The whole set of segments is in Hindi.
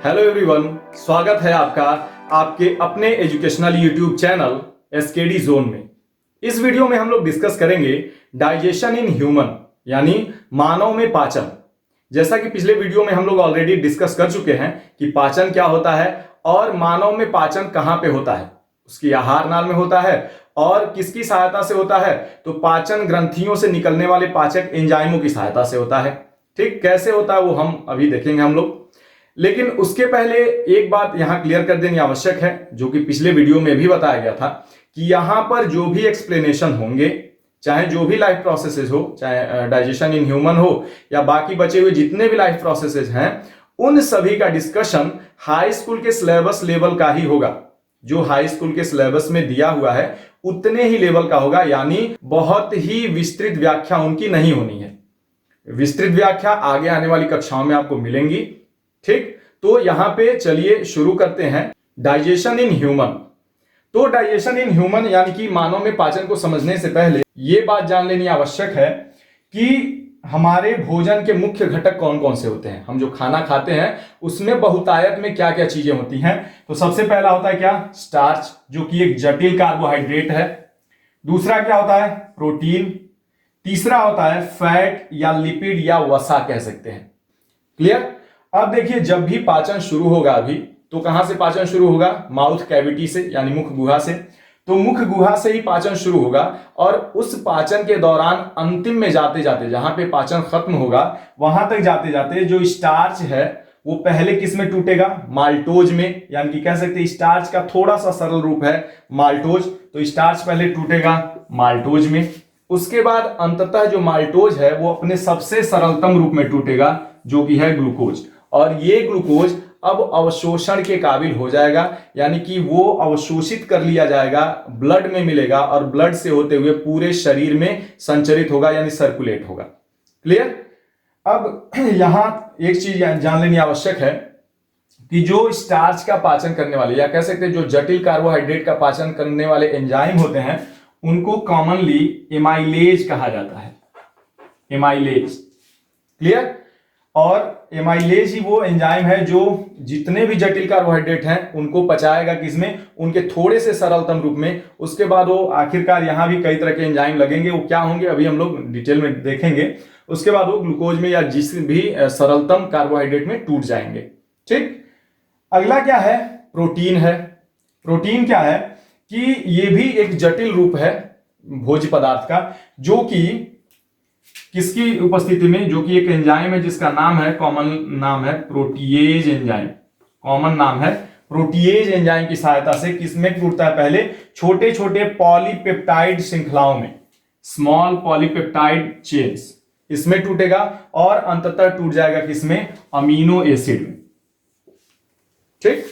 हेलो एवरीवन, स्वागत है आपका आपके अपने educational YouTube channel SKD zone में। इस वीडियो में हम लोग डिस्कस करेंगे डाइजेशन इन ह्यूमन यानी मानव में पाचन। जैसा कि पिछले वीडियो में हम लोग ऑलरेडी डिस्कस कर चुके हैं कि पाचन क्या होता है और मानव में पाचन कहां पे होता है, उसकी आहार नाल में होता है और किसकी सहायता से होता है, तो पाचन ग्रंथियों से निकलने वाले पाचक एंजाइमों की सहायता से होता है। ठीक, कैसे होता है वो हम अभी देखेंगे हम लोग। लेकिन उसके पहले एक बात यहां क्लियर कर देनी आवश्यक है, जो कि पिछले वीडियो में भी बताया गया था कि यहां पर जो भी एक्सप्लेनेशन होंगे, चाहे जो भी लाइफ प्रोसेसेस हो, चाहे डाइजेशन इन ह्यूमन हो या बाकी बचे हुए जितने भी लाइफ प्रोसेसेस हैं, उन सभी का डिस्कशन हाई स्कूल के सिलेबस लेवल का ही होगा। जो हाई स्कूल के सिलेबस में दिया हुआ है उतने ही लेवल का होगा, यानी बहुत ही विस्तृत व्याख्या उनकी नहीं होनी है। विस्तृत व्याख्या आगे आने वाली कक्षाओं में आपको मिलेंगी। ठीक, तो यहां पे चलिए शुरू करते हैं डाइजेशन इन ह्यूमन। तो डाइजेशन इन ह्यूमन यानी कि मानव में पाचन को समझने से पहले यह बात जान लेनी आवश्यक है कि हमारे भोजन के मुख्य घटक कौन कौन से होते हैं। हम जो खाना खाते हैं उसमें बहुतायत में क्या क्या चीजें होती हैं। तो सबसे पहला होता है क्या, स्टार्च, जो कि एक जटिल कार्बोहाइड्रेट है। दूसरा क्या होता है, प्रोटीन। तीसरा होता है फैट या लिपिड या वसा कह सकते हैं। क्लियर। अब देखिए, जब भी पाचन शुरू होगा अभी, तो कहां से पाचन शुरू होगा, माउथ कैविटी से यानी मुख गुहा से। तो मुख गुहा से ही पाचन शुरू होगा और उस पाचन के दौरान अंतिम में जाते जाते, जहां पे पाचन खत्म होगा वहां तक जाते जाते जो स्टार्च है वो पहले किस में टूटेगा, माल्टोज में। यानी कि कह सकते हैं स्टार्च का थोड़ा सा सरल रूप है माल्टोज। तो स्टार्च पहले टूटेगा माल्टोज में, उसके बाद अंततः जो माल्टोज है वो अपने सबसे सरलतम रूप में टूटेगा, जो कि है ग्लूकोज। और ये ग्लूकोज अब अवशोषण के काबिल हो जाएगा, यानी कि वो अवशोषित कर लिया जाएगा, ब्लड में मिलेगा और ब्लड से होते हुए पूरे शरीर में संचरित होगा यानी सर्कुलेट होगा। क्लियर। अब यहां एक चीज जान लेनी आवश्यक है कि जो स्टार्च का पाचन करने वाले या कह सकते हैं जो जटिल कार्बोहाइड्रेट का पाचन करने वाले एंजाइम होते हैं उनको कॉमनली एमाइलेज कहा जाता है। एमाइलेज। क्लियर। और एमाइलेज ही वो एंजाइम है जो जितने भी जटिल कार्बोहाइड्रेट हैं उनको पचाएगा किसमें, उनके थोड़े से सरलतम रूप में। उसके बाद वो आखिरकार यहां भी कई तरह के एंजाइम लगेंगे, वो क्या होंगे अभी हम लोग डिटेल में देखेंगे। उसके बाद वो ग्लूकोज में या जिस भी सरलतम कार्बोहाइड्रेट में टूट जाएंगे। ठीक। अगला क्या है, प्रोटीन है। प्रोटीन क्या है कि ये भी एक जटिल रूप है भोज्य पदार्थ का, जो कि किसकी उपस्थिति में, जो कि एक एंजाइम है जिसका नाम है, कॉमन नाम है प्रोटीएज एंजाइम। कॉमन नाम है प्रोटीएज एंजाइम की सहायता से किसमें टूटता है, पहले छोटे छोटे पॉलीपेप्टाइड श्रृंखलाओं में, स्मॉल पॉलीपेप्टाइड चेन्स, इसमें टूटेगा और अंततः टूट जाएगा किसमें, अमीनो एसिड में। ठीक।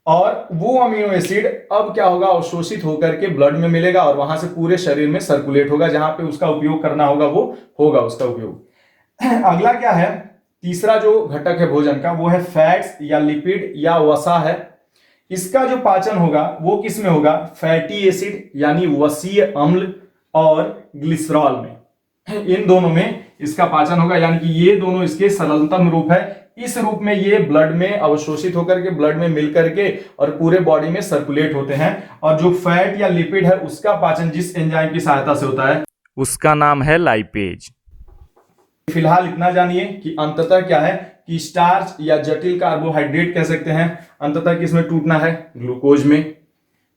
और वो अमीनो एसिड अब क्या होगा, अवशोषित होकर के ब्लड में मिलेगा और वहां से पूरे शरीर में सर्कुलेट होगा, जहां पे उसका उपयोग करना होगा वो होगा उसका उपयोग। अगला क्या है, तीसरा जो घटक है भोजन का वो है फैट्स या लिपिड या वसा है। इसका जो पाचन होगा वो किस में होगा, फैटी एसिड यानी वसीय अम्ल और ग्लिसरॉल में। इन दोनों में इसका पाचन होगा, यानी कि ये दोनों इसके सरलतम रूप है। इस रूप में ये ब्लड में अवशोषित होकर के ब्लड में मिलकर के और पूरे बॉडी में सर्कुलेट होते हैं। और जो फैट या लिपिड है उसका पाचन जिस एंजाइम की सहायता से होता है उसका नाम है लाइपेज। फिलहाल इतना जानिए कि अंततः क्या है कि स्टार्च या जटिल कार्बोहाइड्रेट कह सकते हैं अंततः किसमें टूटना है, ग्लूकोज में।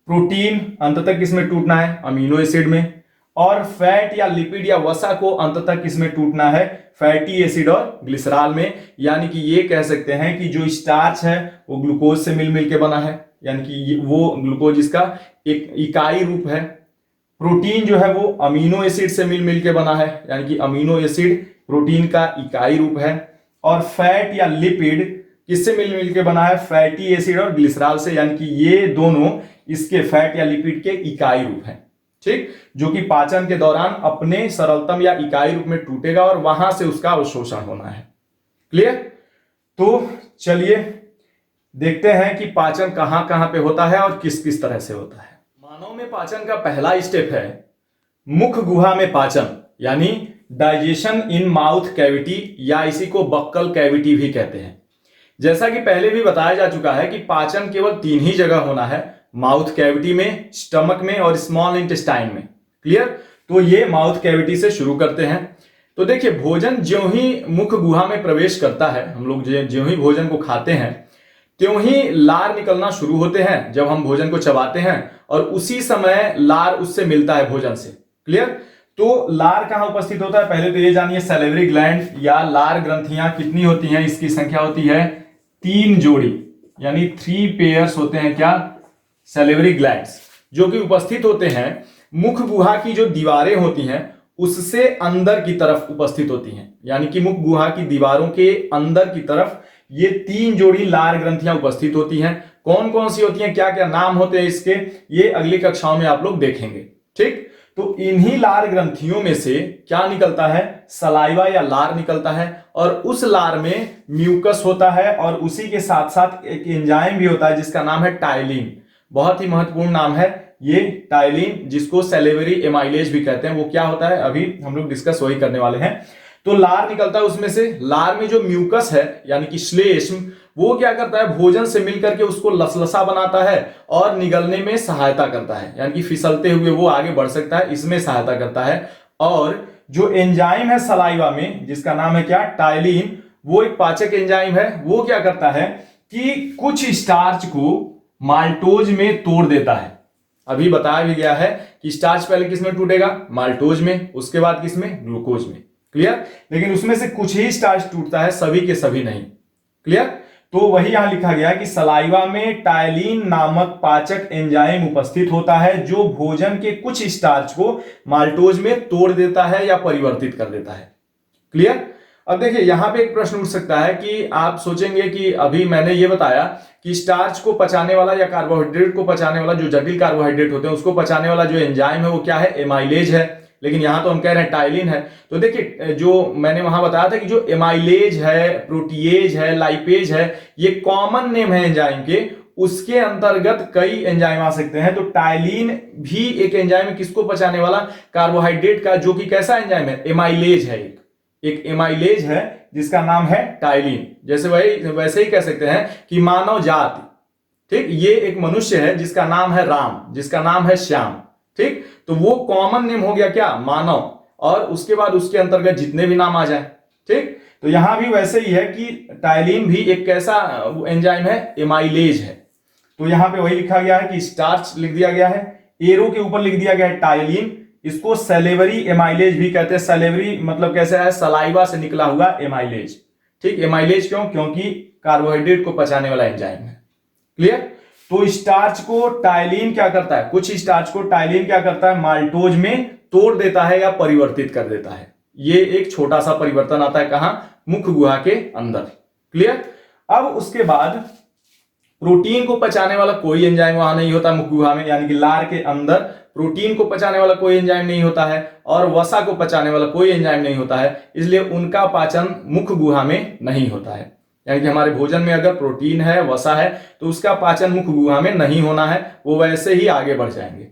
प्रोटीन अंततः किसमें टूटना है, अमीनो एसिड में। और फैट या लिपिड या वसा को अंततः किसमें टूटना है, फैटी एसिड और ग्लिसरॉल में। यानी कि ये कह सकते हैं कि जो स्टार्च है वो ग्लूकोज से मिल मिल के बना है, यानी कि वो ग्लूकोज इसका एक इकाई रूप है। प्रोटीन जो है वो अमीनो एसिड से मिल मिल के बना है, यानी कि अमीनो एसिड प्रोटीन का इकाई रूप है। और फैट या लिपिड किससे मिल मिल के बना है, फैटी एसिड और ग्लिसरॉल से, यानी कि ये दोनों इसके फैट या लिपिड के इकाई रूप है। ठीक, जो कि पाचन के दौरान अपने सरलतम या इकाई रूप में टूटेगा और वहां से उसका अवशोषण होना है। क्लियर। तो चलिए देखते हैं कि पाचन कहां कहां पे होता है और किस किस तरह से होता है। मानव में पाचन का पहला स्टेप है मुख गुहा में पाचन, यानी डाइजेशन इन माउथ कैविटी, या इसी को बक्कल कैविटी भी कहते हैं। जैसा कि पहले भी बताया जा चुका है कि पाचन केवल 3 ही जगह होना है, माउथ कैविटी में, स्टमक में और स्मॉल इंटेस्टाइन में। क्लियर? तो ये माउथ कैविटी से शुरू करते हैं। तो देखिए, भोजन ज्यों ही मुख गुहा में प्रवेश करता है, हम लोग ज्यों ही भोजन को खाते हैं त्यों ही लार निकलना शुरू होते हैं जब हम भोजन को चबाते हैं, और उसी समय लार उससे मिलता है भोजन से। क्लियर? तो लार कहां उपस्थित होता है, पहले तो ये जानिए, सैलिवरी ग्लैंड या लार ग्रंथियां कितनी होती हैं, इसकी संख्या होती है 3 जोड़ी, यानी 3 पेयर्स होते हैं क्या, सैलिवरी ग्लैंड्स, जो कि उपस्थित होते हैं मुख गुहा की जो दीवारें होती हैं उससे अंदर की तरफ उपस्थित होती हैं। यानी कि मुख गुहा की दीवारों के अंदर की तरफ ये 3 जोड़ी लार ग्रंथियां उपस्थित होती हैं। कौन कौन सी होती हैं, क्या क्या नाम होते हैं इसके, ये अगली कक्षाओं में आप लोग देखेंगे। ठीक? तो इन्हीं लार ग्रंथियों में से क्या निकलता है, सलाइवा या लार निकलता है, और उस लार में म्यूकस होता है, और उसी के साथ साथ एक एंजाइम भी होता है जिसका नाम है टाइलिन। बहुत ही महत्वपूर्ण नाम है ये टाइलिन, जिसको सैलिवरी एमाइलेज भी कहते हैं। वो क्या होता है अभी हम लोग डिस्कस वही करने वाले हैं। तो लार निकलता है उसमें से। लार में जो म्यूकस है यानी कि श्लेष्म, वो क्या करता है, भोजन से मिलकर के उसको लसलसा बनाता है और निगलने में सहायता करता है, यानी कि फिसलते हुए वो आगे बढ़ सकता है, इसमें सहायता करता है। और जो एंजाइम है सलाइवा में, जिसका नाम है क्या, टाइलिन, वो एक पाचक एंजाइम है। वो क्या करता है कि कुछ स्टार्च को माल्टोज में तोड़ देता है। अभी बताया भी गया है कि स्टार्च पहले किस में टूटेगा, माल्टोज में, उसके बाद किस में, ग्लूकोज में। क्लियर? लेकिन उसमें से कुछ ही स्टार्च टूटता है, सभी के सभी नहीं। क्लियर? तो वही यहां लिखा गया कि सलाइवा में टाइलिन नामक पाचक एंजाइम उपस्थित होता है जो भोजन के कुछ स्टार्च को माल्टोज में तोड़ देता है या परिवर्तित कर देता है। क्लियर? अब देखिए, यहां पे एक प्रश्न उठ सकता है कि आप सोचेंगे कि अभी मैंने ये बताया कि स्टार्च को पचाने वाला या कार्बोहाइड्रेट को पचाने वाला, जो जटिल कार्बोहाइड्रेट होते हैं उसको पचाने वाला जो एंजाइम है वो क्या है, एमाइलेज है। लेकिन यहां तो हम कह रहे हैं टाइलिन है। तो देखिए, जो मैंने वहां बताया था कि जो एमाइलेज है, प्रोटीएज है, लाइपेज है, ये कॉमन नेम है एंजाइम के, उसके अंतर्गत कई एंजाइम आ सकते हैं। तो टाइलिन भी एक एंजाइम है, किसको पचाने वाला, कार्बोहाइड्रेट का, जो कि कैसा एंजाइम है, एमाइलेज है। एक एमाइलेज है जिसका नाम है टाइलिन। जैसे वैसे ही कह सकते हैं कि मानव जाति, ठीक, ये एक मनुष्य है जिसका नाम है राम, जिसका नाम है श्याम। ठीक? तो वो कॉमन नेम हो गया क्या, मानव, और उसके बाद उसके अंतर्गत जितने भी नाम आ जाए। ठीक? तो यहां भी वैसे ही है कि टाइलिन भी एक कैसा एंजाइम है, एमाइलेज है। तो यहां पे वही लिखा गया है कि स्टार्च लिख दिया गया है, एरो के ऊपर लिख दिया गया है टाइलिन। इसको सैलिवरी एमाइलेज भी कहते हैं। सैलिवरी मतलब कैसे है, सलाइवा से निकला हुआ एमाइलेज। ठीक? एमाइलेज क्यों, क्योंकि कार्बोहाइड्रेट को पचाने वाला एंजाइम है। क्लियर? तो स्टार्च को टाइलिन क्या करता है, कुछ स्टार्च को टाइलिन क्या करता है, माल्टोज में तोड़ देता है या परिवर्तित कर देता है। ये एक छोटा सा परिवर्तन आता है कहां, मुख गुहा के अंदर। क्लियर? अब उसके बाद प्रोटीन को पचाने वाला कोई एंजाइम वहां नहीं होता मुख गुहा में, यानी कि लार के अंदर प्रोटीन को पचाने वाला कोई एंजाइम नहीं होता है, और वसा को पचाने वाला कोई एंजाइम नहीं होता है, इसलिए उनका पाचन मुख गुहा में नहीं होता है। यानी कि हमारे भोजन में अगर प्रोटीन है, वसा है, तो उसका पाचन मुख गुहा में नहीं होना है, वो वैसे ही आगे बढ़ जाएंगे।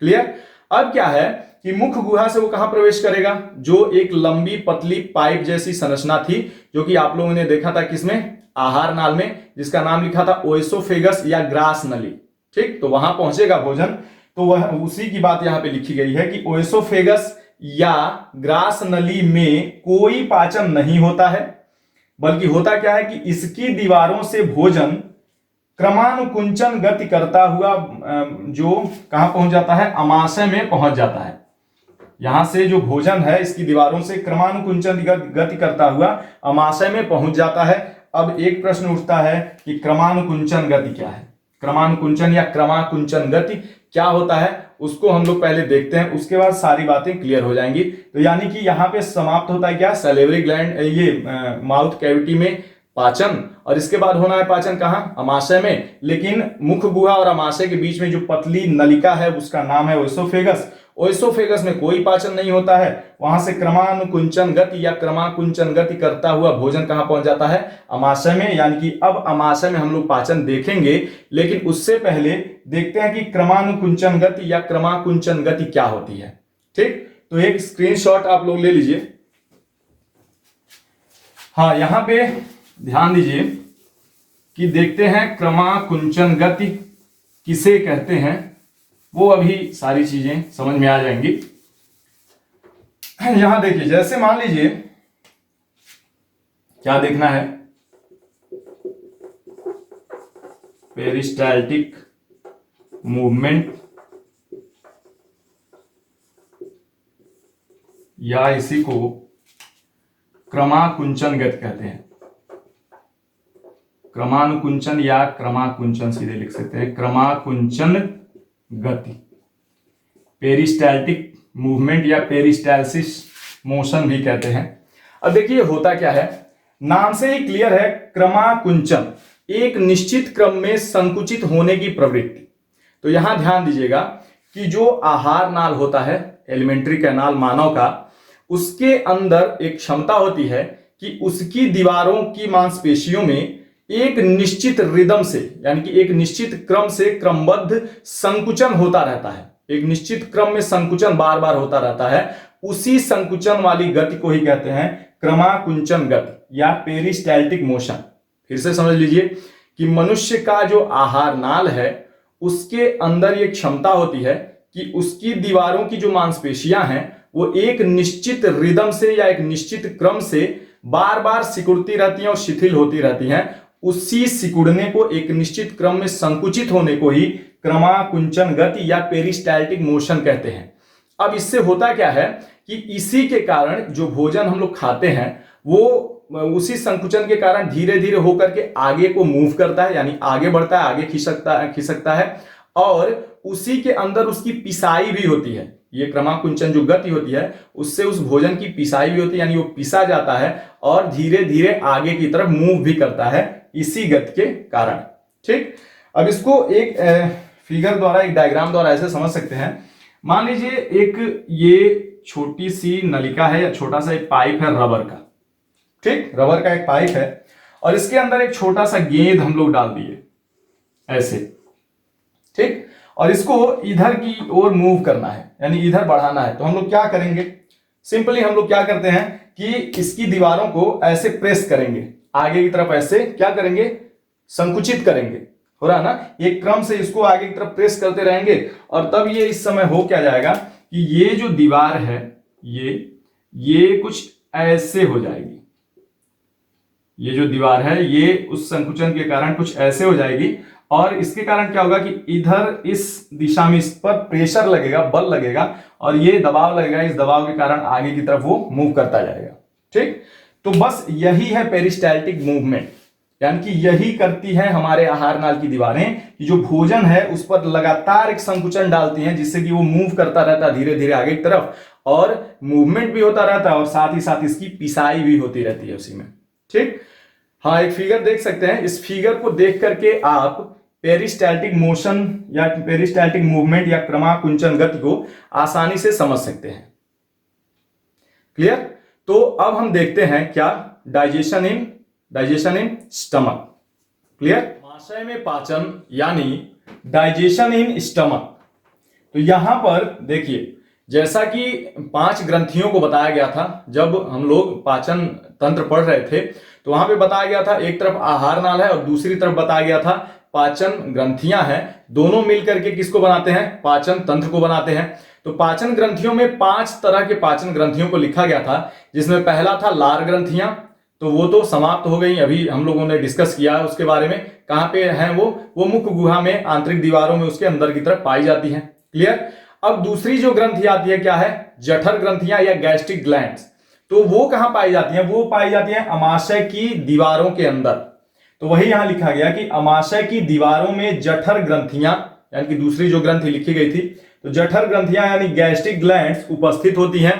क्लियर? अब क्या है कि मुख गुहा से वो कहां प्रवेश करेगा, जो एक लंबी पतली पाइप जैसी संरचना थी, जो कि आप लोगों ने देखा था किसमें, आहार नाल में, जिसका नाम लिखा था ओएसोफेगस या ग्रास नली। ठीक? तो वहां पहुंचेगा भोजन। तो वह उसी की बात यहां पे लिखी गई है कि ओएसोफेगस या ग्रास नली में कोई पाचन नहीं होता है, बल्कि होता क्या है कि इसकी दीवारों से भोजन क्रमानुकुंचन गति करता हुआ जो कहां पहुंच जाता है, अमाशय में पहुंच जाता है। यहां से जो भोजन है इसकी दीवारों से क्रमानुकुंचन गति करता हुआ अमाशय में पहुंच जाता है। अब एक प्रश्न उठता है कि क्रमानुकुंचन गति क्या है, क्रमानुकुंचन या क्रमाकुंचन गति क्या होता है, उसको हम लोग पहले देखते हैं, उसके बाद सारी बातें क्लियर हो जाएंगी। तो यानी कि यहां पे समाप्त होता है क्या, सैलिवरी ग्लैंड, ये माउथ कैविटी में पाचन, और इसके बाद होना है पाचन कहां, अमाशय में। लेकिन मुख गुहा और अमाशय के बीच में जो पतली नलिका है उसका नाम है ओएसोफेगस। ओएसोफेगस में कोई पाचन नहीं होता है, वहां से क्रमानुकुंचन गति या क्रमाकुंचन गति करता हुआ भोजन कहां पहुंच जाता है, अमाशय में। यानी कि अब अमाशय में हम लोग पाचन देखेंगे, लेकिन उससे पहले देखते हैं कि क्रमानुकुंचन गति या क्रमाकुंचन गति क्या होती है। ठीक? तो एक स्क्रीनशॉट आप लोग ले लीजिए। हाँ, यहां पे ध्यान दीजिए कि देखते हैं क्रमाकुंचन गति किसे कहते हैं, वो अभी सारी चीजें समझ में आ जाएंगी। यहां देखिए, जैसे मान लीजिए क्या देखना है, पेरिस्टाल्टिक मूवमेंट या इसी को क्रमाकुंचन गति कहते हैं। क्रमानुकुंचन या क्रमाकुंचन सीधे लिख सकते हैं, क्रमाकुंचन गति, पेरिस्टाल्टिक मूवमेंट या पेरिस्टाल्सिस मोशन भी कहते हैं। अब देखिए होता क्या है, नाम से ही क्लियर है, क्रमाकुंचन एक निश्चित क्रम में संकुचित होने की प्रवृत्ति। तो यहां ध्यान दीजिएगा कि जो आहार नाल होता है, एलिमेंट्री कैनाल मानव का, उसके अंदर एक क्षमता होती है कि उसकी दीवारों की मांसपेशियों में एक निश्चित रिदम से, यानी कि एक निश्चित क्रम से क्रमबद्ध संकुचन होता रहता है। एक निश्चित क्रम में संकुचन बार बार होता रहता है। उसी संकुचन वाली गति को ही कहते हैं क्रमाकुंचन गति या पेरिस्टाल्टिक मोशन। फिर से समझ लीजिए कि मनुष्य का जो आहार नाल है, उसके अंदर ये क्षमता होती है कि उसकी दीवारों की जो मांसपेशियां हैं वो एक निश्चित रिदम से या एक निश्चित क्रम से बार बार सिकुड़ती रहती हैं और शिथिल होती रहती हैं। उसी सिकुड़ने को, एक निश्चित क्रम में संकुचित होने को ही क्रमाकुंचन गति या पेरिस्टाल्टिक मोशन कहते हैं। अब इससे होता क्या है कि इसी के कारण जो भोजन हम लोग खाते हैं वो उसी संकुचन के कारण धीरे धीरे होकर के आगे को मूव करता है, यानी आगे बढ़ता है, आगे खिसकता है और उसी के अंदर उसकी पिसाई भी होती है। ये क्रमाकुंचन जो गति होती है उससे उस भोजन की पिसाई भी होती है, यानी वो पिसा जाता है और धीरे धीरे आगे की तरफ मूव भी करता है इसी गति के कारण। ठीक, अब इसको एक फिगर द्वारा, एक डायग्राम द्वारा ऐसे समझ सकते हैं। मान लीजिए एक ये छोटी सी नलिका है या छोटा सा एक पाइप है रबर का। ठीक, रबर का एक पाइप है और इसके अंदर एक छोटा सा गेंद हम लोग डाल दिए ऐसे। ठीक, और इसको इधर की ओर मूव करना है, यानी इधर बढ़ाना है। तो हम लोग क्या करेंगे, सिंपली हम लोग क्या करते हैं कि इसकी दीवारों को ऐसे प्रेस करेंगे आगे की तरफ, ऐसे क्या करेंगे, संकुचित करेंगे। हो रहा है ना, एक क्रम से इसको आगे की तरफ प्रेस करते रहेंगे और तब ये इस समय हो क्या जाएगा कि ये जो दीवार है ये कुछ ऐसे हो जाएगी। ये जो दीवार है ये उस संकुचन के कारण कुछ ऐसे हो जाएगी और इसके कारण क्या होगा कि इधर इस दिशा में इस पर प्रेशर लगेगा, बल लगेगा और ये दबाव लगेगा। इस दबाव के कारण आगे की तरफ वो मूव करता जाएगा। ठीक, तो बस यही है पेरिस्टाल्टिक मूवमेंट, यानी कि यही करती है हमारे आहार नाल की दीवारें कि जो भोजन है उस पर लगातार एक संकुचन डालती हैं जिससे कि वो मूव करता रहता है धीरे धीरे आगे की तरफ और मूवमेंट भी होता रहता है और साथ ही साथ इसकी पिसाई भी होती रहती है उसी में। ठीक, हाँ, एक फिगर देख सकते हैं। इस फिगर को देख करके आप पेरिस्टाल्टिक मोशन या पेरिस्टाल्टिक मूवमेंट या क्रमाकुंचन गति को आसानी से समझ सकते हैं। क्लियर? तो अब हम देखते हैं क्या, डाइजेशन इन स्टमक। क्लियर? महाशय में पाचन यानी डाइजेशन इन स्टमक। तो यहां पर देखिए, जैसा कि 5 ग्रंथियों को बताया गया था जब हम लोग पाचन तंत्र पढ़ रहे थे, तो वहां पे बताया गया था एक तरफ आहार नाल है और दूसरी तरफ बताया गया था पाचन ग्रंथियां हैं। दोनों मिलकर के किसको बनाते हैं, पाचन तंत्र को बनाते हैं। तो पाचन ग्रंथियों में 5 तरह के पाचन ग्रंथियों को लिखा गया था, जिसमें पहला था लार ग्रंथियां। तो वो तो समाप्त हो गई, अभी हम लोगों ने डिस्कस किया है उसके बारे में। कहां पे है वो मुख गुहा में, आंतरिक दीवारों में उसके अंदर की तरफ पाई जाती है। क्लियर? अब दूसरी जो ग्रंथि आती है क्या है, जठर ग्रंथियां या गैस्ट्रिक ग्लैंड्स। तो वो कहां पाई जाती हैं, वो पाई जाती हैं अमाशय की दीवारों के अंदर। तो वही यहां लिखा गया कि अमाशय की दीवारों में जठर ग्रंथियां, यानी कि दूसरी जो ग्रंथि लिखी गई थी, तो जठर ग्रंथियां यानी गैस्ट्रिक ग्लैंड्स उपस्थित होती हैं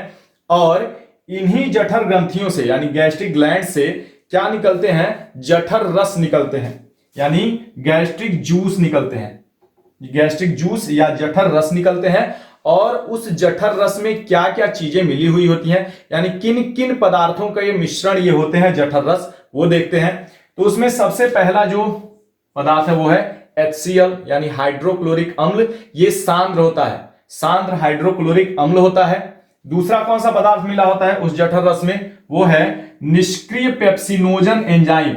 और इन्हीं जठर ग्रंथियों से यानी गैस्ट्रिक ग्लैंड से क्या निकलते हैं, जठर रस निकलते हैं, यानी गैस्ट्रिक जूस निकलते हैं। गैस्ट्रिक जूस या जठर रस निकलते हैं और उस जठर रस में क्या क्या चीजें मिली हुई होती हैं, यानी किन किन पदार्थों का ये मिश्रण ये होते हैं जठर रस, वो देखते हैं। तो उसमें सबसे पहला जो पदार्थ है वो है HCl यानी हाइड्रोक्लोरिक अम्ल। ये सांद्र होता है, सांद्र हाइड्रोक्लोरिक अम्ल होता है। दूसरा कौन सा पदार्थ मिला होता है उस जठर रस में, वो है निष्क्रिय पेप्सिनोजन एंजाइम।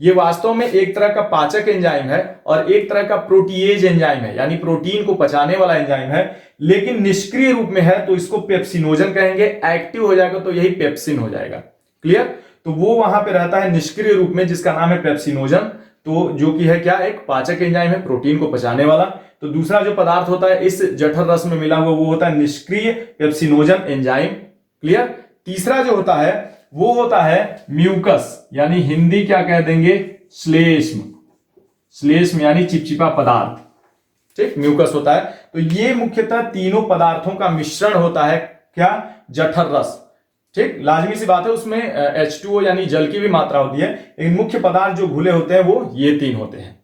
ये वास्तव में एक तरह का पाचक एंजाइम है और एक तरह का प्रोटीएज एंजाइम है, यानी प्रोटीन को पचाने वाला एंजाइम है, लेकिन निष्क्रिय रूप में है तो इसको पेप्सिनोजन कहेंगे। एक्टिव हो जाएगा तो यही पेप्सिन हो जाएगा। क्लियर? तो वो वहां पे रहता है निष्क्रिय रूप में, जिसका नाम है पेप्सिनोजन, तो जो कि है क्या, एक पाचक एंजाइम है, प्रोटीन को पचाने वाला। तो दूसरा जो पदार्थ होता है इस जठर रस में मिला हुआ वो होता है निष्क्रिय पेप्सिनोजन एंजाइम। क्लियर? तीसरा जो होता है वो होता है म्यूकस, यानी हिंदी क्या कह देंगे, श्लेष्म। श्लेष्म यानी चिपचिपा पदार्थ, ठीक, म्यूकस होता है। तो ये मुख्यतः तीनों पदार्थों का मिश्रण होता है, क्या, जठर रस। ठीक, लाजमी सी बात है उसमें H2O यानी जल की भी मात्रा होती है, लेकिन मुख्य पदार्थ जो घुले होते हैं वो ये तीन होते हैं।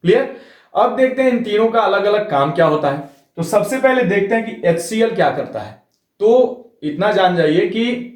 क्लियर? अब देखते हैं इन तीनों का अलग अलग काम क्या होता है। तो सबसे पहले देखते हैं कि HCl क्या करता है। तो इतना जान जाइए कि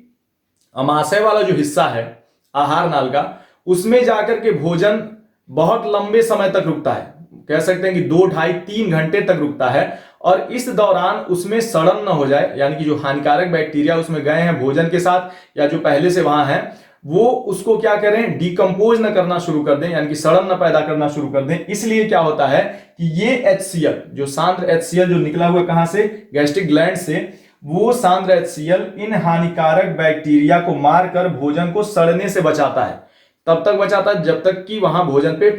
अमाशय वाला जो हिस्सा है आहार नाल का, उसमें जाकर के भोजन बहुत लंबे समय तक रुकता है, कह सकते हैं कि 2, 2.5, 3 घंटे तक रुकता है। और इस दौरान उसमें सड़न न हो जाए, यानी कि जो हानिकारक बैक्टीरिया उसमें गए हैं भोजन के साथ या जो पहले से वहां है, वो उसको क्या करें, डिकम्पोज न करना शुरू कर दें, यानी कि सड़न न पैदा करना शुरू कर दें। इसलिए क्या होता है कि ये HCl, जो सांद्र HCl जो निकला हुआ कहां से, गैस्ट्रिक ग्लैंड से, वो सांद्र HCl इन हानिकारक बैक्टीरिया को मारकर भोजन को सड़ने से बचाता है। तब तक बचाता है जब तक कि वहां भोजन पे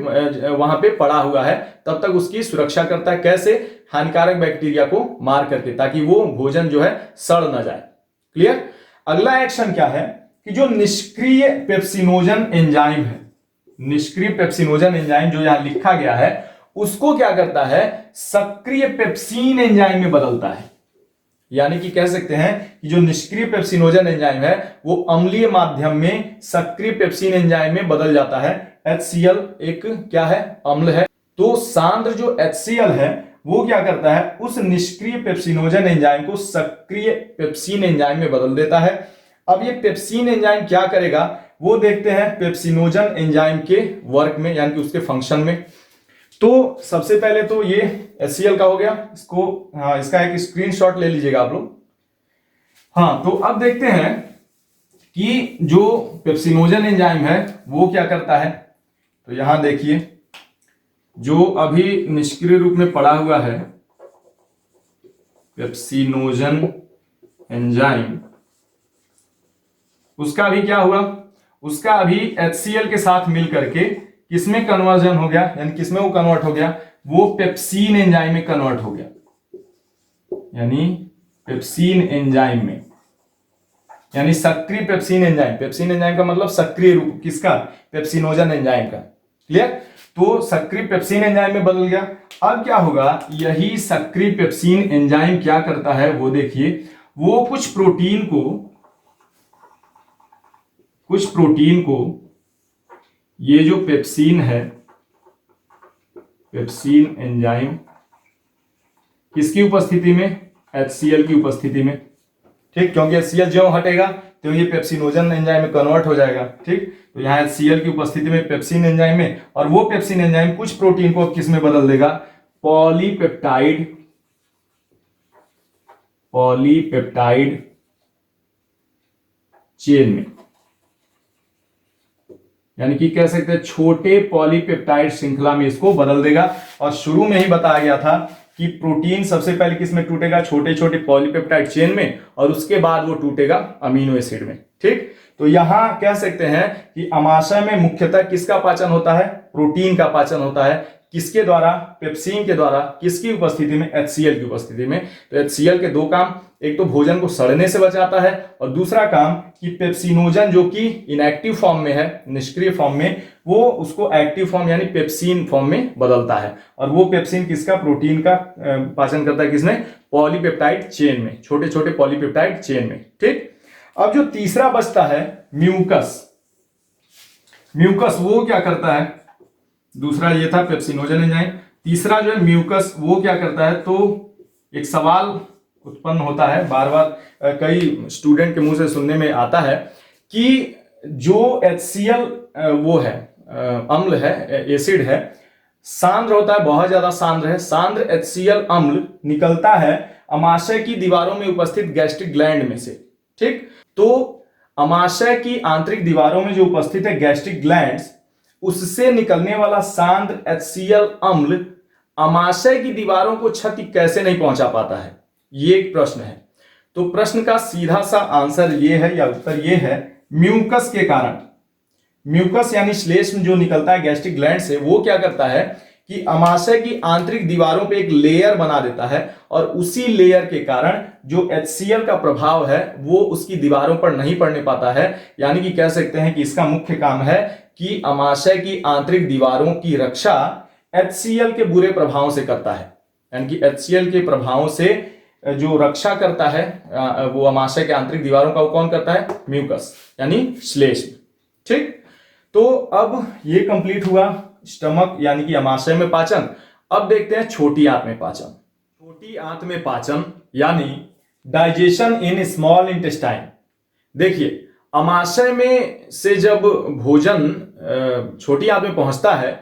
वहां पे पड़ा हुआ है, तब तक उसकी सुरक्षा करता है। कैसे? हानिकारक बैक्टीरिया को मार करके, ताकि वो भोजन जो है सड़ ना जाए। क्लियर? अगला एक्शन क्या है कि जो निष्क्रिय पेप्सिनोजन एंजाइम है, निष्क्रिय पेप्सिनोजन एंजाइम जो यहां लिखा गया है, उसको क्या करता है, सक्रिय पेप्सिन एंजाइम में बदलता है। यानी कि कह सकते हैं कि जो निष्क्रिय पेप्सिनोजन एंजाइम है वो अम्लीय माध्यम में सक्रिय पेप्सिन एंजाइम में बदल जाता है। HCl एक क्या है, अम्ल है। तो सांद्र जो HCl है वो क्या करता है, उस निष्क्रिय पेप्सिनोजन एंजाइम को सक्रिय पेप्सिन एंजाइम में बदल देता है। अब ये पेप्सिन एंजाइम क्या करेगा वो देखते हैं पेप्सिनोजन एंजाइम के वर्क में, यानी कि उसके फंक्शन में। तो सबसे पहले तो ये HCl का हो गया, इसको हाँ इसका एक स्क्रीनशॉट ले लीजिएगा आप लोग। हाँ, तो अब देखते हैं कि जो पेप्सिनोजन एंजाइम है वो क्या करता है। तो यहां देखिए, जो अभी निष्क्रिय रूप में पड़ा हुआ है पेप्सिनोजन एंजाइम, उसका भी क्या हुआ, उसका अभी HCl के साथ मिल करके किसमें कन्वर्जन हो गया, यानी किसमें वो कन्वर्ट हो गया, वो पेप्सिन एंजाइम में कन्वर्ट हो गया, यानी पेप्सिन एंजाइम में, यानी सक्रिय पेप्सिन एंजाइम। पेप्सिन एंजाइम का मतलब सक्रिय रूप किसका, पेप्सिनोजन एंजाइम का। क्लियर? तो सक्रिय पेप्सिन एंजाइम में बदल गया। अब क्या होगा, यही सक्रिय पेप्सिन एंजाइम क्या करता है वो देखिए, वो कुछ प्रोटीन को ये जो पेप्सिन है, पेप्सिन एंजाइम किसकी उपस्थिति में, HCl की उपस्थिति में। ठीक, क्योंकि HCl जो हटेगा तो ये पेप्सिनोजन एंजाइम में कन्वर्ट हो जाएगा। ठीक, तो यहाँ HCl की उपस्थिति में पेप्सिन एंजाइम में, और वो पेप्सिन एंजाइम कुछ प्रोटीन को किस में बदल देगा, पॉलीपेप्टाइड चेन में, यानी कि कह सकते हैं छोटे पॉलीपेप्टाइड श्रृंखला में इसको बदल देगा। और शुरू में ही बताया गया था कि प्रोटीन सबसे पहले किस में टूटेगा, छोटे छोटे पॉलीपेप्टाइड चेन में, और उसके बाद वो टूटेगा अमीनो एसिड में। ठीक, तो यहां कह सकते हैं कि अमाशय में मुख्यतः किसका पाचन होता है, प्रोटीन का पाचन होता है। किसके द्वारा, पेप्सिन के द्वारा। किसकी उपस्थिति में, HCl की उपस्थिति में। तो HCl के दो काम, एक तो भोजन को सड़ने से बचाता है, और दूसरा काम कि पेप्सिनोजन जो कि इनएक्टिव फॉर्म में है, निष्क्रिय फॉर्म में, वो उसको एक्टिव फॉर्म यानी पेप्सिन फॉर्म में बदलता है। और वो पेप्सिन किसका, प्रोटीन का पाचन करता है, किसमें, पॉलीपेप्टाइड चेन में, छोटे छोटे पॉलीपेप्टाइड चेन में। ठीक, अब जो तीसरा बचता है म्यूकस, म्यूकस वो क्या करता है, दूसरा ये था पेप्सिनोजन एंजाइम, तीसरा जो है म्यूकस, वो क्या करता है। तो एक सवाल उत्पन्न होता है बार बार, कई स्टूडेंट के मुंह से सुनने में आता है कि जो HCl वो है, अम्ल है, एसिड है, सांद्र होता है, बहुत ज्यादा सांद्र है, सांद्र HCl अम्ल निकलता है अमाशय की दीवारों में उपस्थित गैस्ट्रिक ग्लैंड में से। ठीक, तो अमाशय की आंतरिक दीवारों में जो उपस्थित है गैस्ट्रिक ग्लैंड्स, उससे निकलने वाला शांत HCl अम्ल अमाशय की दीवारों को क्षति कैसे नहीं पहुंचा पाता है, ये एक प्रश्न है। तो प्रश्न का सीधा सा आंसर ये है या उत्तर ये है, म्यूकस के कारण। म्यूकस यानी श्लेष्म जो निकलता है गैस्ट्रिक ग्लैंड से, वो क्या करता है कि अमाशय की आंतरिक दीवारों पे एक लेयर बना देता है और उसी लेयर के कारण जो HCl का प्रभाव है वो उसकी दीवारों पर नहीं पड़ने पाता है। यानी कि कह सकते हैं कि इसका मुख्य काम है कि अमाशय की आंतरिक दीवारों की रक्षा HCl के बुरे प्रभावों से करता है। यानी कि HCl के प्रभावों से जो रक्षा करता है वो अमाशय के आंतरिक दीवारों का, वो कौन करता है? म्यूकस यानी श्लेष्म। ठीक, तो अब ये कंप्लीट हुआ स्टमक यानी कि अमाशय में पाचन। अब देखते हैं छोटी आंत में पाचन। छोटी आंत में पाचन यानी डाइजेशन इन स्मॉल इंटेस्टाइन। देखिए, अमाशय में से जब भोजन छोटी आंत में पहुंचता है,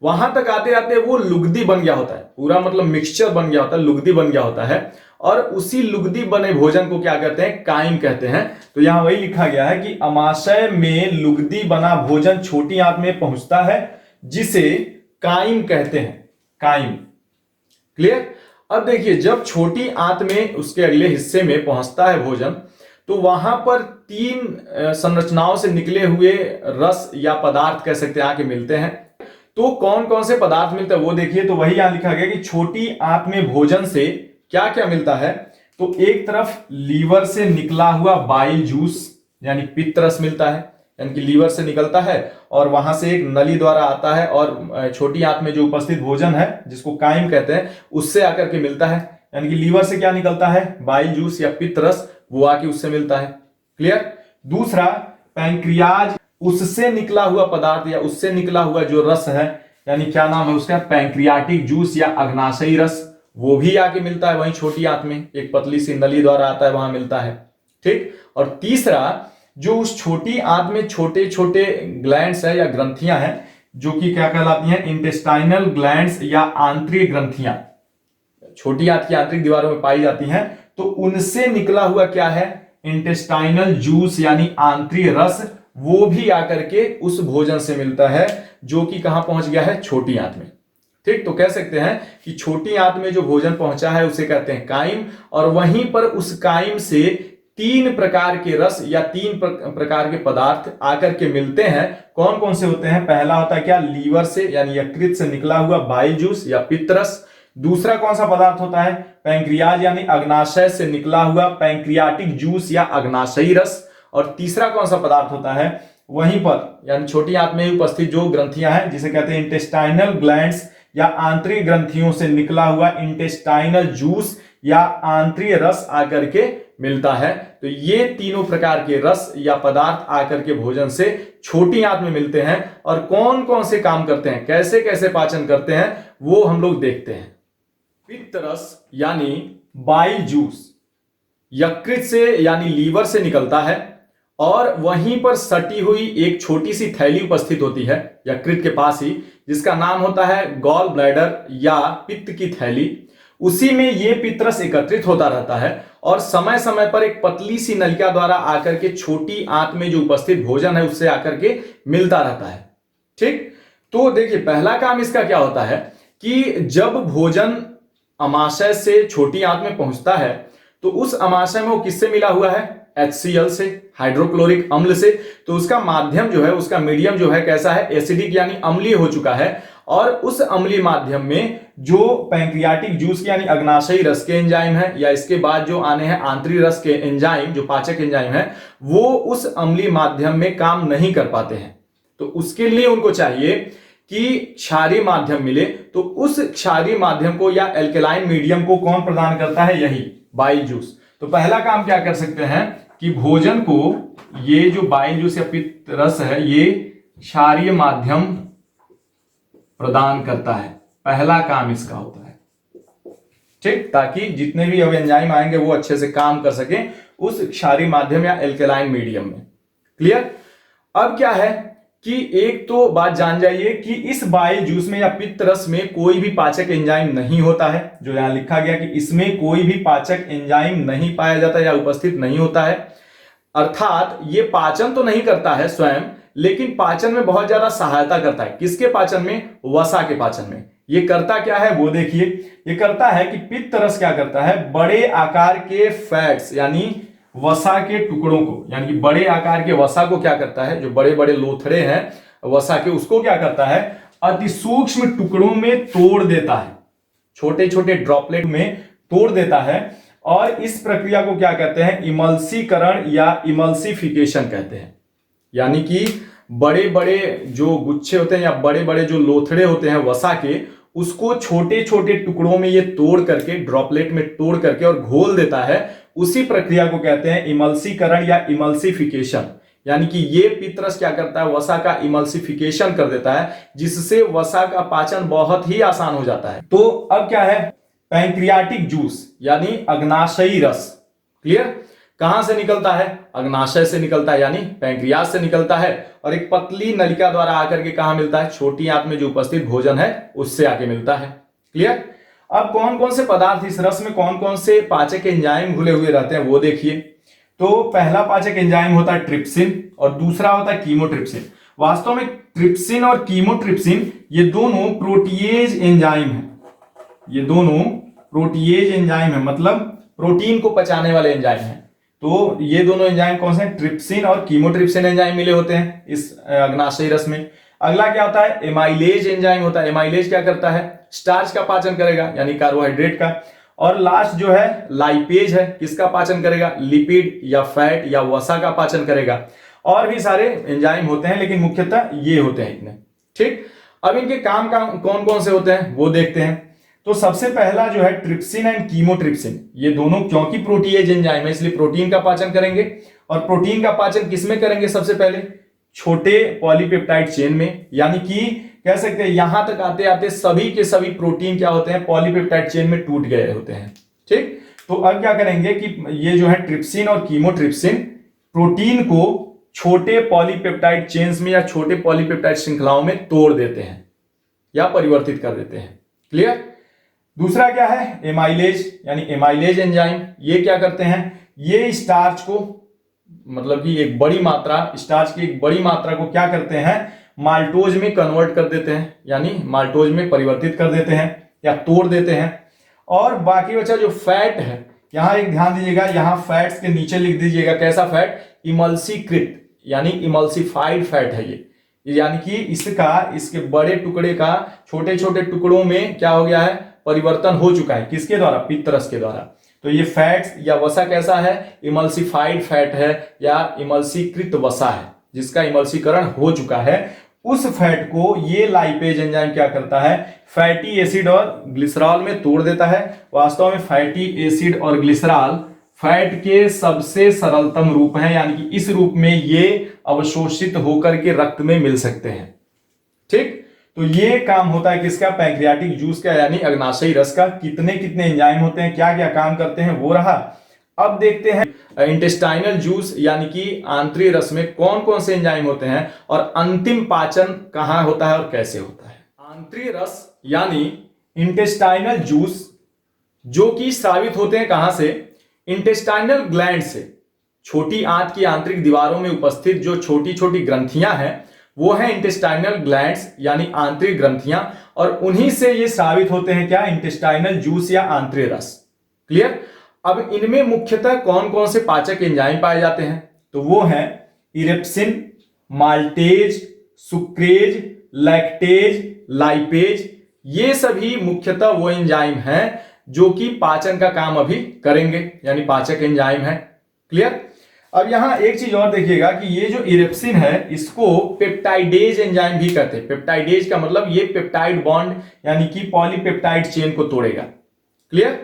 वहां तक आते आते वो लुगदी बन गया होता है, पूरा मतलब मिक्सचर बन गया होता है, लुगदी बन गया होता है। और उसी लुगदी बने भोजन को क्या कहते हैं? काइम कहते हैं। तो यहां वही लिखा गया है कि अमाशय में लुगदी बना भोजन छोटी आंत में पहुंचता है जिसे काइम कहते हैं। Chyme, clear? अब देखिए, जब छोटी आंत में उसके अगले हिस्से में पहुंचता है भोजन, तो वहां पर 3 संरचनाओं से निकले हुए रस या पदार्थ कह सकते हैं आके मिलते हैं। तो कौन कौन से पदार्थ मिलते हैं वो देखिए। तो वही यहां लिखा गया कि छोटी आंत में भोजन से क्या क्या मिलता है। तो एक तरफ लीवर से निकला हुआ बाइल जूस यानी पित्त रस मिलता है, यानी कि लीवर से निकलता है और वहां से एक नली द्वारा आता है और छोटी आंत में जो उपस्थित भोजन है जिसको काइम कहते हैं उससे आकर के मिलता है। यानी कि लीवर से क्या निकलता है? बाइल जूस या पित्त रस, वो आके उससे मिलता है। क्लियर? दूसरा, पैंक्रियाज, उससे निकला हुआ पदार्थ या उससे निकला हुआ जो रस है, यानी क्या नाम है उसका? पैंक्रियाटिक जूस या अग्नाशयी रस, वो भी आके मिलता है वहीं छोटी आंत में, एक पतली सी नली द्वारा आता है, वहां मिलता है। ठीक, और तीसरा, जो उस छोटी आंत में छोटे छोटे ग्लैंड्स है या ग्रंथियां हैं जो कि क्या कहलाती हैं? इंटेस्टाइनल ग्लैंड्स या आंतरिक ग्रंथियां, छोटी आंत की आंतरिक दीवारों में पाई जाती हैं। तो उनसे निकला हुआ क्या है? इंटेस्टाइनल जूस यानी आंतरिक रस, वो भी आकर के उस भोजन से मिलता है जो कि कहां पहुंच गया है? छोटी आंत में। ठीक, तो कह सकते हैं कि छोटी आंत में जो भोजन पहुंचा है उसे कहते हैं काइम, और वहीं पर उस काइम से 3 प्रकार के रस या 3 प्रकार के पदार्थ आकर के मिलते हैं। कौन कौन से होते हैं? पहला होता है क्या? लीवर से यानी यकृत से निकला हुआ बाइल जूस या पित्त रस। दूसरा कौन सा पदार्थ होता है? पैंक्रियाज यानी अग्नाशय से निकला हुआ पैंक्रियाटिक जूस या अग्नाशयी रस। और तीसरा कौन सा पदार्थ होता है? वहीं पर यानी छोटी आंत में उपस्थित जो ग्रंथियां हैं जिसे कहते हैं इंटेस्टाइनल ग्लैंड्स या आंतरिक ग्रंथियों से निकला हुआ इंटेस्टाइनल जूस या आंतरिक रस आकर के मिलता है। तो ये तीनों प्रकार के रस या पदार्थ आकर के भोजन से छोटी आंत में मिलते हैं। और कौन कौन से काम करते हैं, कैसे कैसे पाचन करते हैं, वो हम लोग देखते हैं। पित्त रस यानी बाइल जूस यकृत से यानी लीवर से निकलता है और वहीं पर सटी हुई एक छोटी सी थैली उपस्थित होती है यकृत के पास ही, जिसका नाम होता है गॉल ब्लैडर या पित्त की थैली। उसी में ये पित्त रस एकत्रित होता रहता है और समय समय पर एक पतली सी नलिका द्वारा आकर के छोटी आंत में जो उपस्थित भोजन है उससे आकर के मिलता रहता है। ठीक, तो देखिए, पहला काम इसका क्या होता है कि जब भोजन अमाशय से छोटी आंत में पहुंचता है तो उस अमाशय में वो किससे मिला हुआ है? HCl से, हाइड्रोक्लोरिक अम्ल से। तो उसका माध्यम जो है, उसका मीडियम जो है कैसा है? एसिडिक यानी अम्लीय हो चुका है। और उस अम्लीय माध्यम में जो पैंक्रियाटिक जूस यानी अग्नाशयी रस के एंजाइम है या इसके बाद जो आने हैं आंतरिक रस के एंजाइम, जो पाचक एंजाइम है, वो उस अम्लीय माध्यम में काम नहीं कर पाते हैं। तो उसके लिए उनको चाहिए कि क्षारीय माध्यम मिले। तो उस क्षारीय माध्यम को या एल्केलाइन मीडियम को कौन प्रदान करता है? यही बाइल जूस। तो पहला काम क्या कर सकते हैं कि भोजन को ये जो बाइल जूस या पित्त रस है ये क्षारीय माध्यम प्रदान करता है। पहला काम इसका होता है। ठीक, ताकि जितने भी अब एंजाइम आएंगे वो अच्छे से काम कर सकें उस क्षारीय माध्यम या एल्केलाइन मीडियम में। क्लियर? अब क्या है कि एक तो बात जान जाइए कि इस बाइल जूस में या पित्त रस में कोई भी पाचक एंजाइम नहीं होता है। जो यहां लिखा गया कि इसमें कोई भी पाचक एंजाइम नहीं पाया जाता या उपस्थित नहीं होता है। अर्थात ये पाचन तो नहीं करता है स्वयं, लेकिन पाचन में बहुत ज्यादा सहायता करता है। किसके पाचन में? वसा के पाचन में। ये करता क्या है वो देखिए, ये करता है कि पित्त रस क्या करता है, बड़े आकार के फैट्स यानी वसा के टुकड़ों को, यानी कि बड़े आकार के वसा को क्या करता है, जो बड़े बड़े लोथड़े हैं वसा के, उसको क्या करता है, अति सूक्ष्म टुकड़ों में तोड़ देता है, छोटे छोटे ड्रॉपलेट में तोड़ देता है। और इस प्रक्रिया को क्या कहते हैं, इमल्सीकरण या इमल्सिफिकेशन कहते हैं। यानी कि बड़े बड़े जो गुच्छे होते हैं या बड़े बड़े जो लोथड़े होते हैं वसा के, उसको छोटे छोटे टुकड़ों में ये तोड़ करके, ड्रॉपलेट में तोड़ करके और घोल देता है। उसी प्रक्रिया को कहते हैं इमल्सीकरण या इमल्सिफिकेशन। यानी कि ये पित्तरस क्या करता है, वसा का इमल्सिफिकेशन कर देता है, जिससे वसा का पाचन बहुत ही आसान हो जाता है। तो अब क्या है, पैंक्रियाटिक जूस यानी अग्नाशयी रस। क्लियर? कहां से निकलता है? अग्नाशय से निकलता है, यानी पैंक्रियास से निकलता है, और एक पतली नलिका द्वारा आकर के कहां मिलता है, छोटी आंत में जो उपस्थित भोजन है उससे आके मिलता है। क्लियर? अब कौन कौन से पदार्थ, इस रस में कौन कौन से पाचक एंजाइम घुले हुए रहते हैं वो देखिए। तो पहला पाचक एंजाइम होता है ट्रिप्सिन और दूसरा होता है कीमोट्रिप्सिन। वास्तव में ट्रिप्सिन और कीमोट्रिप्सिन ये दोनों प्रोटीएज एंजाइम है। ये दोनों प्रोटीएज एंजाइम है, मतलब प्रोटीन को पचाने वाले एंजाइम हैं। तो ये दोनों एंजाइम कौन से हैं, ट्रिप्सिन और कीमोट्रिप्सिन एंजाइम मिले होते हैं इस अग्नाशयी रस में। अगला क्या होता है, एमाइलेज एंजाइम होता है। एमाइलेज क्या करता है, स्टार्च का पाचन करेगा, यानी कार्बोहाइड्रेट का। और लास्ट जो है लाइपेज है, किसका पाचन करेगा, लिपिड या फैट या वसा का पाचन करेगा। और भी सारे एंजाइम होते हैं, लेकिन मुख्यतः ये होते हैं इतने। ठीक, अब इनके काम कौन कौन से होते हैं वो देखते हैं। तो सबसे पहला जो है ट्रिप्सिन एंड कीमोट्रिप्सिन, ये दोनों क्योंकि प्रोटीएज एंजाइम है इसलिए प्रोटीन का पाचन करेंगे। और प्रोटीन का पाचन किसमें करेंगे, सबसे पहले छोटे पॉलीपेप्टाइड चेन में। यानी कि कह सकते हैं यहां तक आते आते सभी के सभी प्रोटीन क्या होते हैं, पॉलीपेप्टाइड चेन में टूट गए होते हैं। ठीक, तो अब क्या करेंगे कि ये जो है ट्रिप्सिन और कीमोट्रिप्सिन प्रोटीन को छोटे पॉलीपेप्टाइड चेन्स में या छोटे पॉलीपेप्टाइड श्रृंखलाओं में तोड़ देते हैं या परिवर्तित कर देते हैं। क्लियर? दूसरा क्या है, एमाइलेज यानी एमाइलेज एंजाइम। ये क्या करते हैं, ये स्टार्च को, मतलब कि एक बड़ी मात्रा, स्टार्च की एक बड़ी मात्रा को क्या करते हैं, माल्टोज में कन्वर्ट कर देते हैं, यानी माल्टोज में परिवर्तित कर देते हैं या तोड़ देते हैं। और बाकी बचा जो फैट है, यहां एक ध्यान दीजिएगा, यहां फैट्स के नीचे लिख दीजिएगा कैसा फैट, इमल्सीकृत यानी इमल्सिफाइड फैट है ये। यानी कि इसके बड़े टुकड़े का छोटे छोटे टुकड़ों में क्या हो गया है, परिवर्तन हो चुका है। किसके द्वारा, पित्तरस के द्वारा। तो ये फैट्स या वसा कैसा है, इमल्सिफाइड फैट है या इमल्सीकृत वसा है, जिसका इमल्सीकरण हो चुका है। उस फैट को ये लाइपेज एंजाइम क्या करता है, फैटी एसिड और ग्लिसरॉल में तोड़ देता है। वास्तव में फैटी एसिड और ग्लिसरॉल फैट के सबसे सरलतम रूप हैं, यानी कि इस रूप में ये अवशोषित होकर के रक्त में मिल सकते हैं। ठीक, तो ये काम होता है किसका, पैंक्रियाटिक जूस का यानी अग्नाशयी रस का। कितने कितने एंजाइम होते हैं, क्या क्या काम करते हैं वो रहा। अब देखते हैं इंटेस्टाइनल जूस यानी कि आंतरिक रस में कौन कौन से एंजाइम होते हैं और अंतिम पाचन कहां होता है और कैसे होता है। आंतरिक रस यानी इंटेस्टाइनल जूस जो कि स्रावित होते हैं कहां से, इंटेस्टाइनल ग्लैंड से। छोटी आंत की आंतरिक दीवारों में उपस्थित जो छोटी छोटी ग्रंथियां हैं वो है इंटेस्टाइनल ग्लैंड्स यानी आंतरिक ग्रंथियां, और उन्हीं से ये स्रावित होते हैं क्या, इंटेस्टाइनल जूस या आंतरिक रस। क्लियर? अब इनमें मुख्यतः कौन कौन से पाचक एंजाइम पाए जाते हैं, तो वो है erepsin, maltase, sucrase, lactase, lipase. ये सभी मुख्यतः वो एंजाइम हैं जो कि पाचन का काम अभी करेंगे, यानी पाचक एंजाइम है। क्लियर? अब यहां एक चीज और देखिएगा कि ये जो इरेप्सिन है इसको पेप्टाइडेज एंजाइम भी कहते हैं। पेप्टाइडेज का मतलब ये पेप्टाइड बॉन्ड यानी कि पॉलीपेप्टाइड चेन को तोड़ेगा। क्लियर?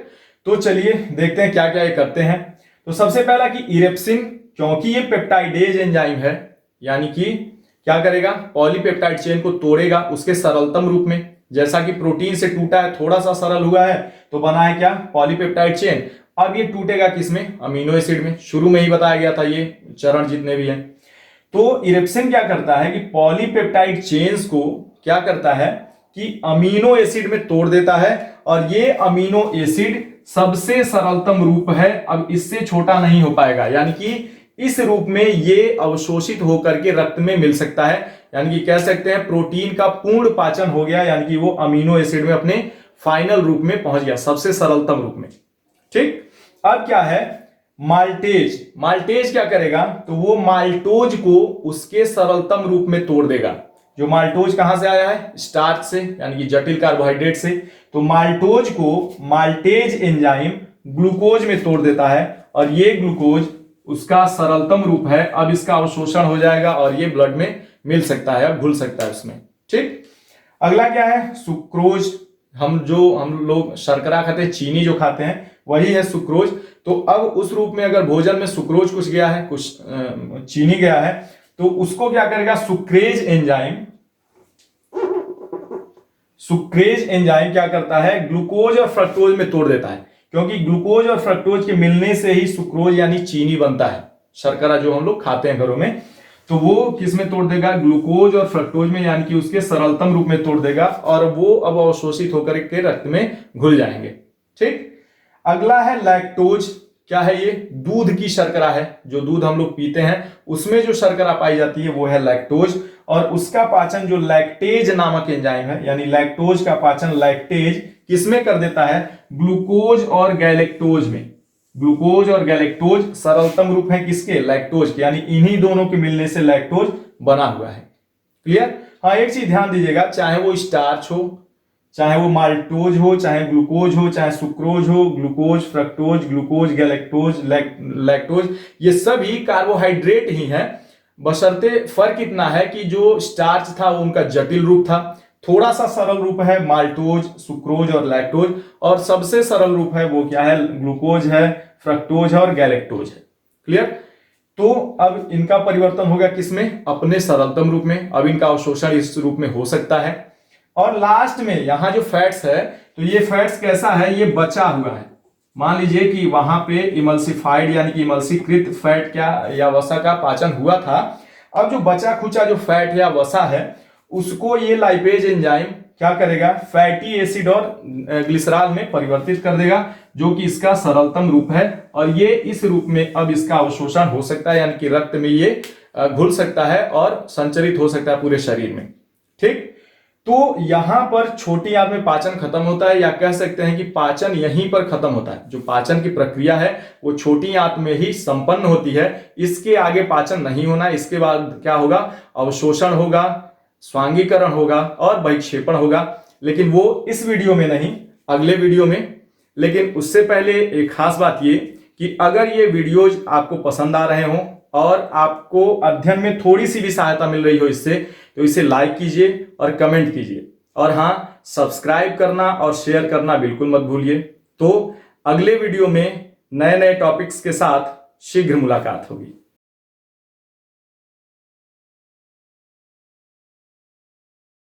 तो चलिए देखते हैं क्या क्या ये करते हैं। तो सबसे पहला कि इरेप्सिन, क्योंकि ये पेप्टाइडेज एंजाइम है, यानी कि क्या करेगा, पॉलीपेप्टाइड चेन को तोड़ेगा उसके सरलतम रूप में। जैसा कि प्रोटीन से टूटा है, थोड़ा सा सरल हुआ है तो बना है क्या, पॉलीपेप्टाइड चेन। अब ये टूटेगा किसमें, अमीनो एसिड में। शुरू में ही बताया गया था ये चरण जितने भी हैं। तो इरेप्सिन क्या करता है कि पॉलीपेप्टाइड चेन्स को क्या करता है कि अमीनो एसिड में तोड़ देता है, और ये अमीनो एसिड सबसे सरलतम रूप है, अब इससे छोटा नहीं हो पाएगा। यानी कि इस रूप में ये अवशोषित होकर के रक्त में मिल सकता है, यानी कि कह सकते हैं प्रोटीन का पूर्ण पाचन हो गया, यानी कि वो अमीनो एसिड में अपने फाइनल रूप में पहुंच गया, सबसे सरलतम रूप में। ठीक, अब क्या है माल्टेज। माल्टेज क्या करेगा, तो वो माल्टोज को उसके सरलतम रूप में तोड़ देगा। जो माल्टोज कहां से आया है, स्टार्च से, यानी कि जटिल कार्बोहाइड्रेट से। तो माल्टोज को माल्टेज एंजाइम ग्लूकोज में तोड़ देता है और ये ग्लूकोज उसका सरलतम रूप है। अब इसका अवशोषण हो जाएगा और ये ब्लड में मिल सकता है, घुल सकता है उसमें। ठीक, अगला क्या है सुक्रोज। हम लोग शर्करा खाते हैं, चीनी जो खाते हैं वही है सुक्रोज। तो अब उस रूप में अगर भोजन में सुक्रोज कुछ गया है, कुछ चीनी गया है, तो उसको क्या करेगा सुक्रेज एंजाइम। सुक्रेज एंजाइम क्या करता है, ग्लूकोज और फ्रक्टोज में तोड़ देता है, क्योंकि ग्लूकोज और फ्रक्टोज के मिलने से ही सुक्रोज यानी चीनी बनता है, शर्करा जो हम लोग खाते हैं घरों में। तो वो किस में तोड़ देगा, ग्लूकोज और फ्रक्टोज में, यानी कि उसके सरलतम रूप में तोड़ देगा और वो अब अवशोषित होकर के रक्त में घुल जाएंगे। ठीक, अगला है लैक्टोज। क्या है ये, दूध की शर्करा है, जो दूध हम लोग पीते हैं उसमें जो शर्करा पाई जाती है वो है लैक्टोज। और उसका पाचन जो लैक्टेज नामक एंजाइम है, यानी लैक्टोज का पाचन लैक्टेज किसमें कर देता है, ग्लूकोज और गैलेक्टोज में। ग्लूकोज और गैलेक्टोज सरलतम रूप है किसके, लैक्टोज के, यानी इन्हीं दोनों के मिलने से लैक्टोज बना हुआ है। क्लियर। हाँ, एक चीज ध्यान दीजिएगा, चाहे वो स्टार्च हो, चाहे वो माल्टोज हो, चाहे ग्लूकोज हो, चाहे सुक्रोज हो, glucose, fructose, glucose, galactose, lactose, ये सभी कार्बोहाइड्रेट ही हैं। बशर्ते फर्क इतना है कि जो स्टार्च था वो उनका जटिल रूप था, थोड़ा सा सरल रूप है माल्टोज, सुक्रोज और लैक्टोज, और सबसे सरल रूप है वो क्या है, ग्लूकोज है, फ्रक्टोज है और गैलेक्टोज है। क्लियर। तो अब इनका परिवर्तन होगा किसमें, अपने सरलतम रूप में। अब इनका अवशोषण इस रूप में हो सकता है। और लास्ट में यहां जो फैट्स है, तो ये फैट्स कैसा है, ये बचा हुआ है। मान लीजिए कि वहां पे इमल्सिफाइड यानी कि इमल्सीकृत फैट क्या या वसा का पाचन हुआ था। अब जो बचा खुचा जो फैट या वसा है उसको ये लाइपेज एंजाइम क्या करेगा, फैटी एसिड और ग्लिसरॉल में परिवर्तित कर देगा, जो कि इसका सरलतम रूप है। और ये इस रूप में अब इसका अवशोषण हो सकता है, यानी कि रक्त में ये घुल सकता है और संचरित हो सकता है पूरे शरीर में। ठीक, तो यहां पर छोटी आंत में पाचन खत्म होता है, या कह सकते हैं कि पाचन यहीं पर खत्म होता है। जो पाचन की प्रक्रिया है वो छोटी आंत में ही संपन्न होती है, इसके आगे पाचन नहीं होना। इसके बाद क्या होगा, अवशोषण होगा, स्वांगीकरण होगा और बहिक्षेपण होगा, लेकिन वो इस वीडियो में नहीं, अगले वीडियो में। लेकिन उससे पहले एक खास बात ये कि अगर ये वीडियोज आपको पसंद आ रहे हों और आपको अध्ययन में थोड़ी सी भी सहायता मिल रही हो इससे, तो इसे लाइक कीजिए और कमेंट कीजिए। और हाँ, सब्सक्राइब करना और शेयर करना बिल्कुल मत भूलिए। तो अगले वीडियो में नए नए टॉपिक्स के साथ शीघ्र मुलाकात होगी।